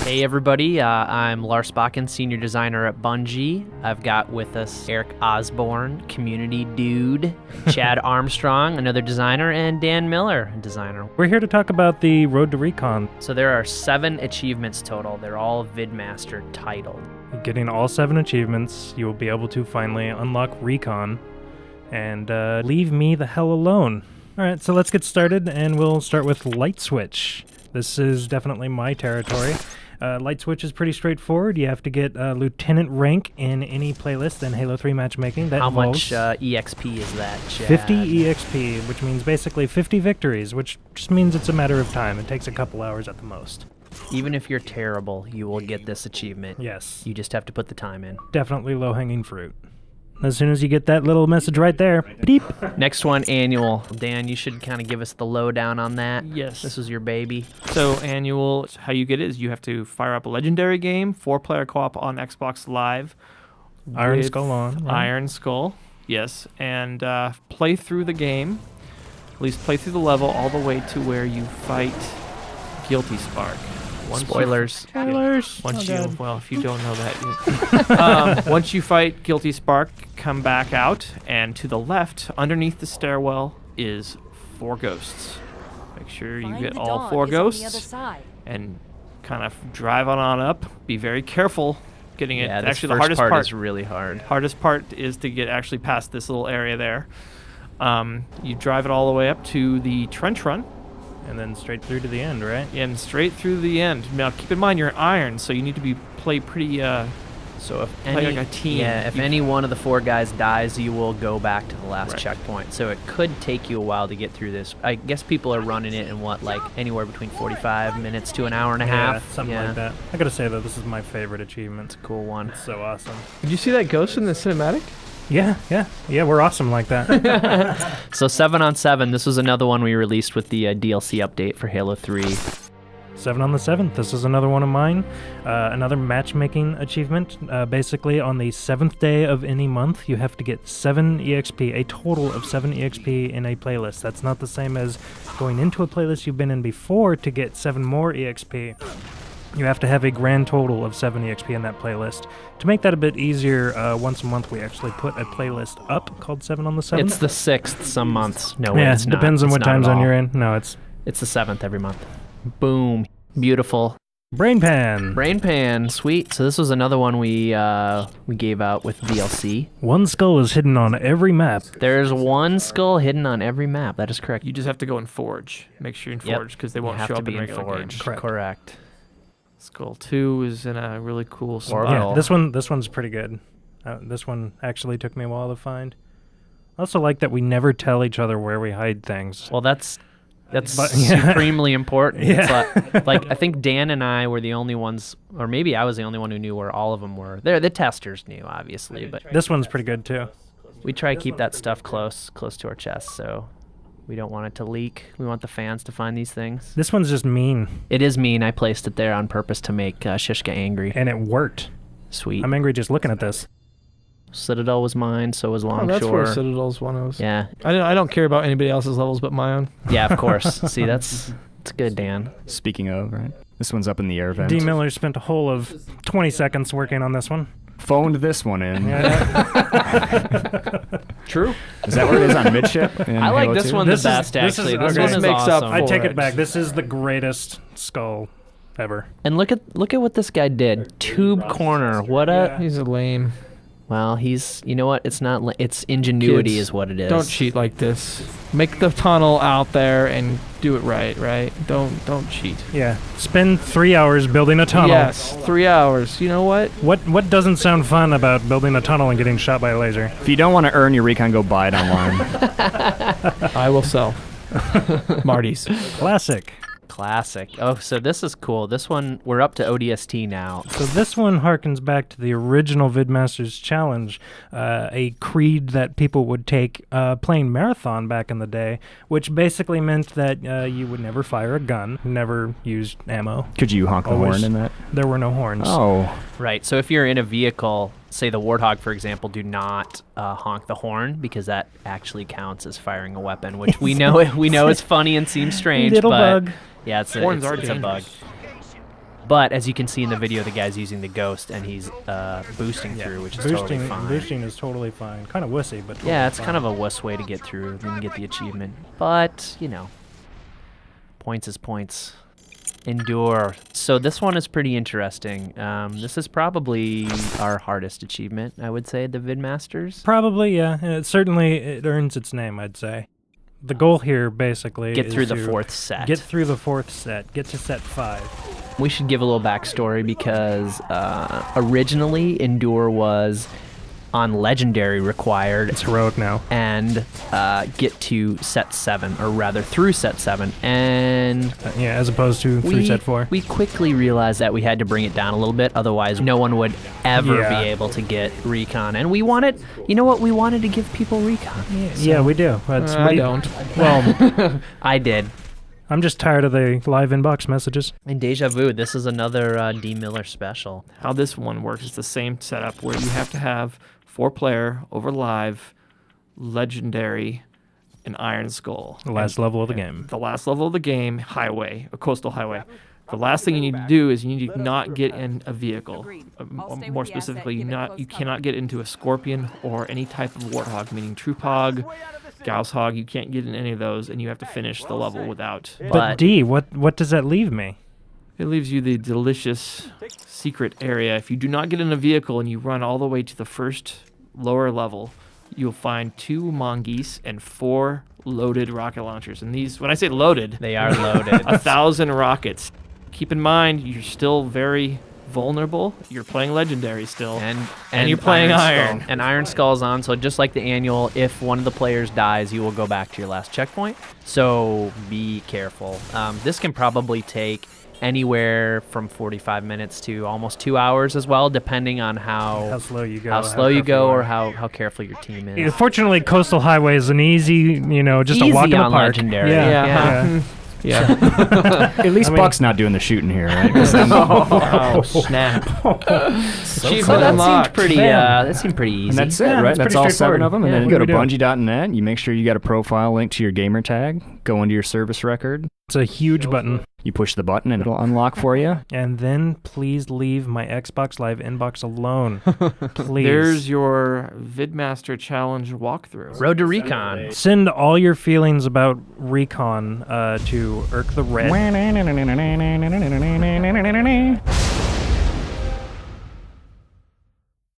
Hey everybody, I'm Lars Bakken, Senior Designer at Bungie. I've got with us Eric Osborne, Community Dude, Chad Armstrong, another designer, and Dan Miller, a designer. We're here to talk about the Road to Recon. So there are 7 achievements total. They're all VidMaster titled. Getting all 7 achievements, you will be able to finally unlock Recon and leave me the hell alone. Alright, so let's get started, and we'll start with Light Switch. This is definitely my territory. Light Switch is pretty straightforward. You have to get Lieutenant rank in any playlist in Halo 3 matchmaking. That How involves much EXP is that, Chad? 50 EXP, which means basically 50 victories, which just means it's a matter of time. It takes a couple hours at the most. Even if you're terrible, you will get this achievement. Yes. You just have to put the time in. Definitely low-hanging fruit. As soon as you get that little message right there, beep. Next one, annual. Dan, you should kind of give us the lowdown on that. Yes. This was your baby. So annual, how you get it is you have to fire up a legendary game, 4-player co-op on Xbox Live. Iron with Skull on. Right? Iron Skull, yes. And play through the game, at least play through the level all the way to where you fight Guilty Spark. Spoilers. Spoilers. Well, if you don't know that, once you fight Guilty Spark, come back out, and to the left, underneath the stairwell, is 4 ghosts. Make sure you get all 4 ghosts, and kind of drive on up. Be very careful getting it. Yeah, this Actually, the first hardest part part is really hard. Hardest part is to get actually past this little area there. You drive it all the way up to the trench run. And then straight through to the end, right? And straight through the end. Now, keep in mind, you're iron, so you need to play pretty, So if play any, like a team. yeah, if any one of the 4 guys dies, you will go back to the last checkpoint. So it could take you a while to get through this. I guess people are running it in like anywhere between 45 minutes to an hour and a half. Something like that. I gotta say though, this is my favorite achievement. It's a cool one. It's so awesome. Did you see that ghost in the cinematic? Yeah, we're awesome like that. So 7 on 7. This was another one we released with the DLC update for Halo 3. 7 on the 7th. This is another one of mine. Another matchmaking achievement. Basically, on the 7th day of any month, you have to get 7 EXP, a total of 7 EXP in a playlist. That's not the same as going into a playlist you've been in before to get 7 more EXP. You have to have a grand total of 7 EXP in that playlist. To make that a bit easier, once a month we actually put a playlist up called 7 on the 7th. It's the 6th some months. No, yeah, it's not. Depends on It's what not time at zone all. you're in. No, it's the 7th every month. Boom. Beautiful. Brain Pan. Brain Pan. Sweet. So this was another one we gave out with DLC. One skull is hidden on every map. There's 1 skull hidden on every map. That is correct. You just have to go in Forge. Make sure you're in Forge, because they won't show up in regular Forge. game. Correct. Skull 2 is in a really cool spot. Orbital. Yeah, this one's pretty good. This one actually took me a while to find. I also like that we never tell each other where we hide things. Well, that's supremely important. Yeah. It's like I think Dan and I were the only ones, or maybe I was the only one who knew where all of them were. The testers knew, obviously, but This one's pretty good too. we try to keep that stuff close to our chest, so we don't want it to leak. We want the fans to find these things. This one's just mean. It is mean. I placed it there on purpose to make Shishka angry. And it worked. Sweet. I'm angry just looking at this. Citadel was mine, so was Longshore. Oh, that's where Citadel's one of us. Yeah. I don't care about anybody else's levels but my own. Yeah, of course. See, that's good, Dan. Speaking of, right? This one's up in the air vent. D. Miller spent a whole of 20 seconds working on this one. Phoned this one in. True. Is that where it is on midship? I like this one the best, actually. This one is makes up awesome. I take for it back. This is the greatest skull ever. And look at what this guy did. Tube corner. What a... He's a lame. Well, he's... You know what? It's not... It's ingenuity Kids, is what it is. Don't cheat like this. Make the tunnel out there and do it right? Don't cheat. Yeah. Spend 3 hours building a tunnel. Yes, 3 hours. You know what? What doesn't sound fun about building a tunnel and getting shot by a laser? If you don't want to earn your recon, go buy it online. I will sell. Marty's. Classic. Classic. Oh, so this is cool. This one, we're up to ODST now. So this one harkens back to the original VidMasters Challenge, a creed that people would take playing Marathon back in the day, which basically meant that you would never fire a gun, never use ammo. Could you honk the Always. horn in that? There were no horns. Oh. Right. So if you're in a vehicle, say the Warthog, for example, do not honk the horn, because that actually counts as firing a weapon, which we know is funny and seems strange. Little but bug. Yeah, it's a Horns are bug. dangerous. But as you can see in the video, the guy's using the ghost and he's boosting through, which is totally fine. Boosting is totally fine. Kind of wussy, but totally Yeah, it's fine. kind of a wuss way to get through and get the achievement. But, you know, points is points. Endure. So this one is pretty interesting. This is probably our hardest achievement, I would say, the VidMasters. Probably, yeah. It earns its name, I'd say. The goal here, basically, Get is through the to fourth set. Get through the fourth set. Get to set 5. We should give a little backstory because originally Endure was on Legendary required. It's heroic now. And get to set 7, or rather through set 7. And Yeah, as opposed to through set 4. we quickly realized that we had to bring it down a little bit, otherwise no one would ever Yeah. be able to get Recon. And we wanted, you know what, we wanted to give people Recon. Yeah, we do. I don't. Well, I did. I'm just tired of the live inbox messages. And Deja Vu, this is another D. Miller special. How this one works is the same setup where you have to have 4-player over live, legendary, and Iron Skull. The last level of the game. The last level of the game, highway, a coastal highway. The last thing you need to do is you need to not get in a vehicle. More specifically, you cannot get into a Scorpion or any type of Warthog, meaning Troop Hog, Gauss Hog. You can't get in any of those, and you have to finish the level without. But D, what does that leave me? It leaves you the delicious secret area. If you do not get in a vehicle and you run all the way to the first lower level, you'll find 2 mongoose and 4 loaded rocket launchers. And these, when I say loaded, They are loaded. 1,000 rockets. Keep in mind, you're still very vulnerable. You're playing Legendary still. And you're playing Iron. Skull. And Iron Skull's on, so just like the annual, if one of the players dies, you will go back to your last checkpoint. So be careful. This can probably take anywhere from 45 minutes to almost 2 hours as well, depending on how slow you go. how slow you go or how careful your team is. Fortunately, Coastal Highway is an easy, just Easy a walk in the on park. Legendary. Yeah. Yeah. At least Buck's not doing the shooting here, right? 'Cause then- Oh, snap. So Achievement that unlocked. seemed pretty. Man. That seemed pretty easy. And that's it, Yeah, right? it's That's pretty all 7 of them. And straightforward. then Yeah, you go to what do we do? bungie.net. You make sure you got a profile link to your gamer tag. Go into your service record. It's a huge button. You push the button and it'll unlock for you. And then please leave my Xbox Live inbox alone. Please. There's your VidMaster Challenge walkthrough. Road to Recon. Send all your feelings about Recon to Irk the Red.